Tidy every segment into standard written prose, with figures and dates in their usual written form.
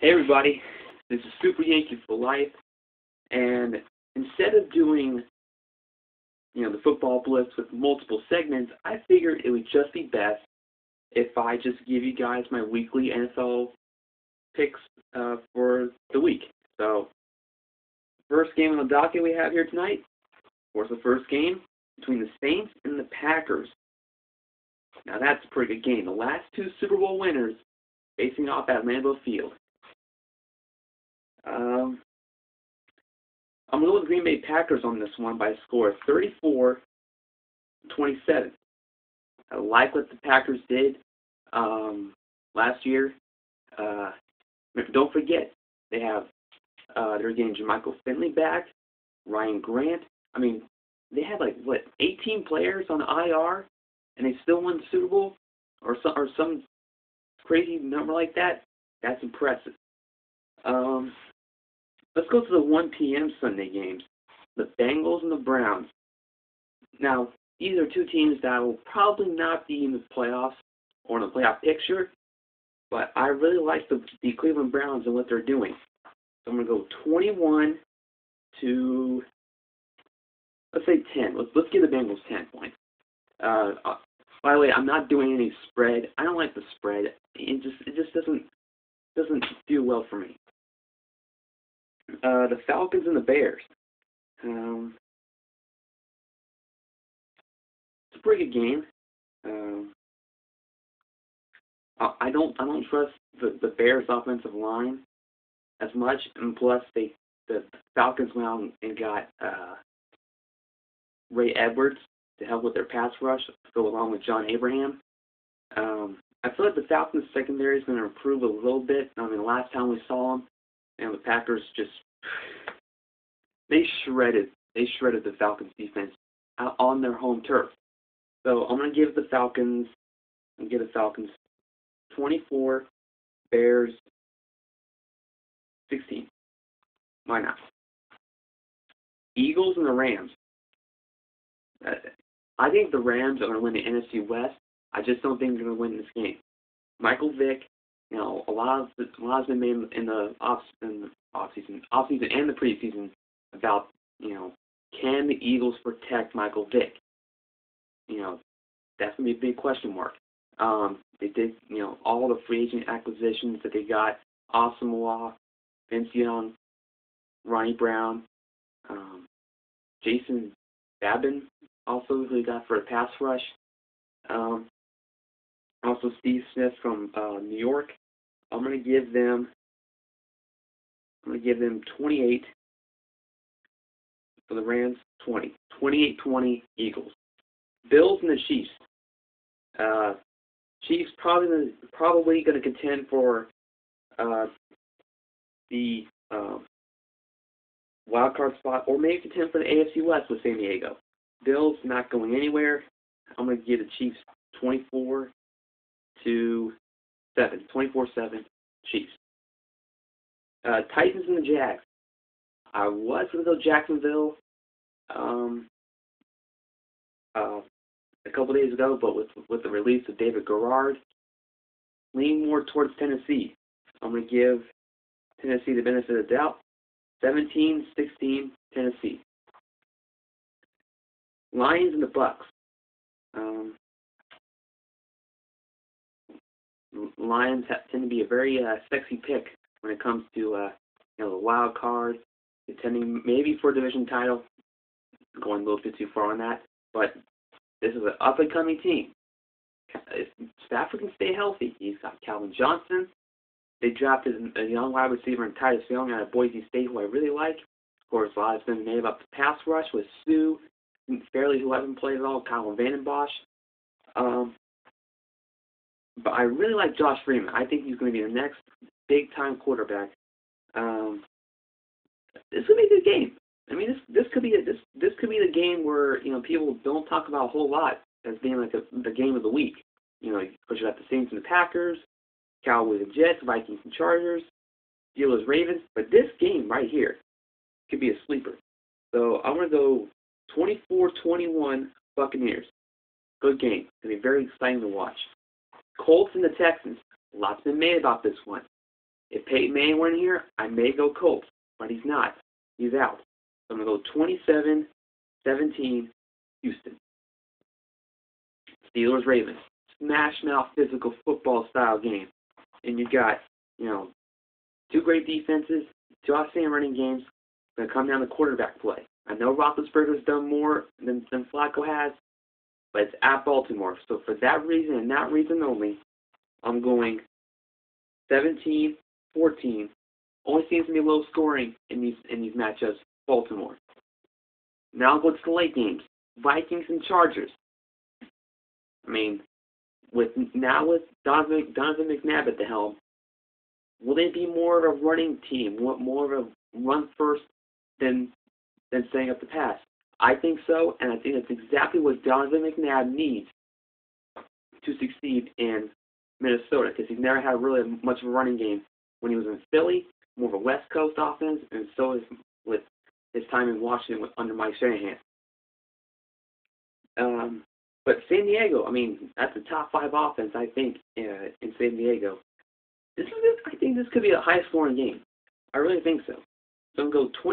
Hey everybody, this is Super Yankee for Life, and instead of doing, the football blitz with multiple segments, I figured it would just be best if I just give you guys my weekly NFL picks for the week. So, first game on the docket we have here tonight was the first game between the Saints and the Packers. Now that's a pretty good game. The last two Super Bowl winners facing off at Lambeau Field. I'm going to go with Green Bay Packers on this one by a score of 34-27. I like what the Packers did last year. Don't forget, they have they're getting Jermichael Finley back, Ryan Grant. I mean, they had 18 players on the IR, and they still won the Super Bowl, or some crazy number like that. That's impressive. Let's go to the 1 p.m. Sunday games. The Bengals and the Browns. Now, these are two teams that will probably not be in the playoffs or in the playoff picture, but I really like the Cleveland Browns and what they're doing. So I'm going to go 21 to, let's say 10. Let's give the Bengals 10 points. By the way, I'm not doing any spread. I don't like the spread. It just doesn't do well for me. The Falcons and the Bears. It's a pretty good game. I don't trust the Bears' offensive line as much, and plus the Falcons went out and got Ray Edwards to help with their pass rush, to go along with John Abraham. I feel like the Falcons' secondary is going to improve a little bit. I mean, last time we saw them, the Packers they shredded the Falcons defense on their home turf. So I'm going to give the Falcons 24, Bears 16. Why not? Eagles and the Rams. I think the Rams are going to win the NFC West. I just don't think they're going to win this game. Michael Vick, a lot has been made in the offseason and the preseason about, can the Eagles protect Michael Vick? That's going to be a big question mark. They did, all the free agent acquisitions that they got: Asamoah, Vince Young, Ronnie Brown, Jason Babin, also who they got for a pass rush. Also Steve Smith from New York. I'm going to give them 28 for the Rams, 20. 28-20 Eagles. Bills and the Chiefs. Chiefs probably going to contend for the wild card spot, or maybe contend for the AFC West with San Diego. Bills not going anywhere. I'm going to give the Chiefs 24-7. 24-7 Chiefs. Titans and the Jags. I was going to go Jacksonville a couple days ago, but with the release of David Garrard, leaning more towards Tennessee. I'm going to give Tennessee the benefit of the doubt. 17-16 Tennessee. Lions and the Bucks. Lions tend to be a very sexy pick when it comes to the wild card, contending maybe for a division title. Going a little bit too far on that, but this is an up-and-coming team. If Stafford can stay healthy, he's got Calvin Johnson. They drafted a young wide receiver in Titus Young out of Boise State, who I really like. Of course, a lot has been made about the pass rush with Sue Fairley, who hasn't played at all, Kyle Vandenbosch. But I really like Josh Freeman. I think he's going to be the next big-time quarterback. This could be a good game. I mean, this could be the game where people don't talk about a whole lot as being like the game of the week. Because you got the Saints and the Packers, Cowboys and Jets, Vikings and Chargers, Steelers, Ravens. But this game right here could be a sleeper. So I'm going to go 24-21 Buccaneers. Good game. It's going to be very exciting to watch. Colts and the Texans. Lots been made about this one. If Peyton Manning weren't here, I may go Colts, but he's not. He's out. So I'm going to go 27-17 Houston. Steelers-Ravens. Smash mouth physical football style game. And you got, two great defenses, two outstanding running games. Going to come down to quarterback play. I know Roethlisberger's done more than Flacco has, but it's at Baltimore. So for that reason and that reason only, I'm going 17-14. Only seems to be low scoring in these matchups. Baltimore. Now I'll go to the late games. Vikings and Chargers. I mean, with Donovan McNabb at the helm, will they be more of a running team, more of a run first than setting up the pass? I think so, and I think that's exactly what Donovan McNabb needs to succeed in Minnesota, because he's never had really much of a running game when he was in Philly, more of a West Coast offense, and so is with his time in Washington under Mike Shanahan. But San Diego, I mean, that's a top 5 offense, I think, in San Diego. I think this could be a high-scoring game. I really think so. So I'm going to go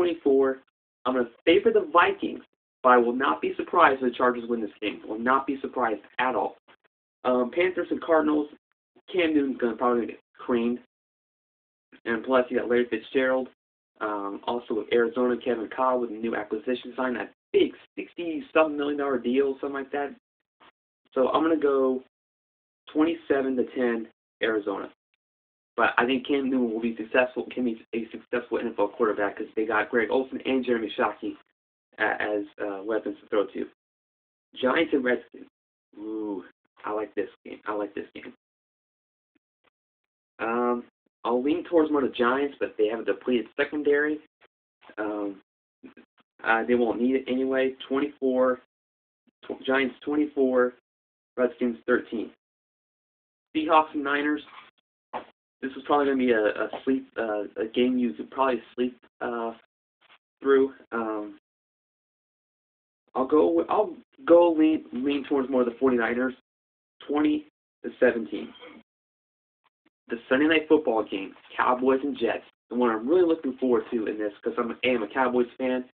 27-24. I'm going to favor the Vikings, but I will not be surprised if the Chargers win this game. I will not be surprised at all. Panthers and Cardinals, Cam Newton's going to probably get creamed. And plus, you got Larry Fitzgerald. Also with Arizona, Kevin Cobb with a new acquisition signed, that big $60-something million deal, something like that. So I'm going to go 27-10 Arizona. But I think Cam Newton will be successful. Can be a successful NFL quarterback because they got Greg Olsen and Jeremy Shockey as weapons to throw to. Giants and Redskins. Ooh, I like this game. I'll lean towards more the Giants, but they have a depleted secondary. They won't need it anyway. Giants 24, Redskins 13. Seahawks and Niners. This was probably going to be a game you could probably sleep through. I'll go lean towards more of the 49ers, 20-17. The Sunday Night Football game, Cowboys and Jets, the one I'm really looking forward to in this because I am a Cowboys fan.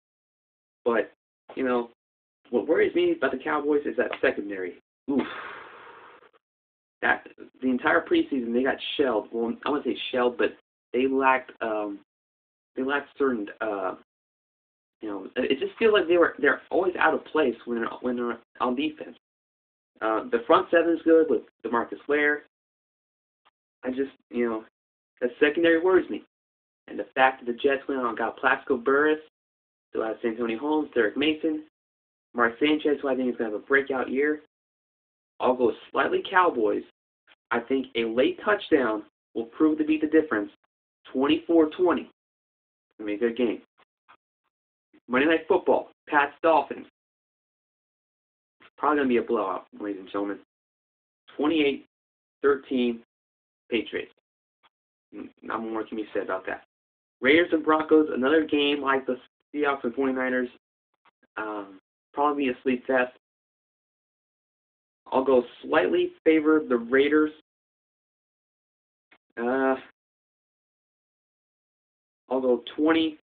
But what worries me about the Cowboys is that secondary. Oof. That the entire preseason they got shelled. Well, I wouldn't say shelled, but they lacked certain. It just feels like they're always out of place when they're on defense. The front seven is good with DeMarcus Ware. I just the secondary worries me, and the fact that the Jets went on and got Plaxico Burress, still have Santonio Holmes, Derek Mason, Mark Sanchez, who I think is going to have a breakout year. I'll go slightly Cowboys. I think a late touchdown will prove to be the difference. 24-20. It's going to be a good game. Monday Night Football, Pats Dolphins. It's probably going to be a blowout, ladies and gentlemen. 28-13 Patriots. Not more can be said about that. Raiders and Broncos, another game like the Seahawks and 49ers. Probably be a sleep fest. I'll go slightly favor the Raiders. I'll go 20-17.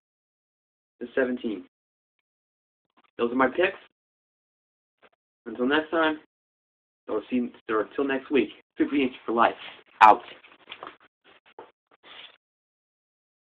Those are my picks. Until next time, or until next week, Super Yankee for life. Out.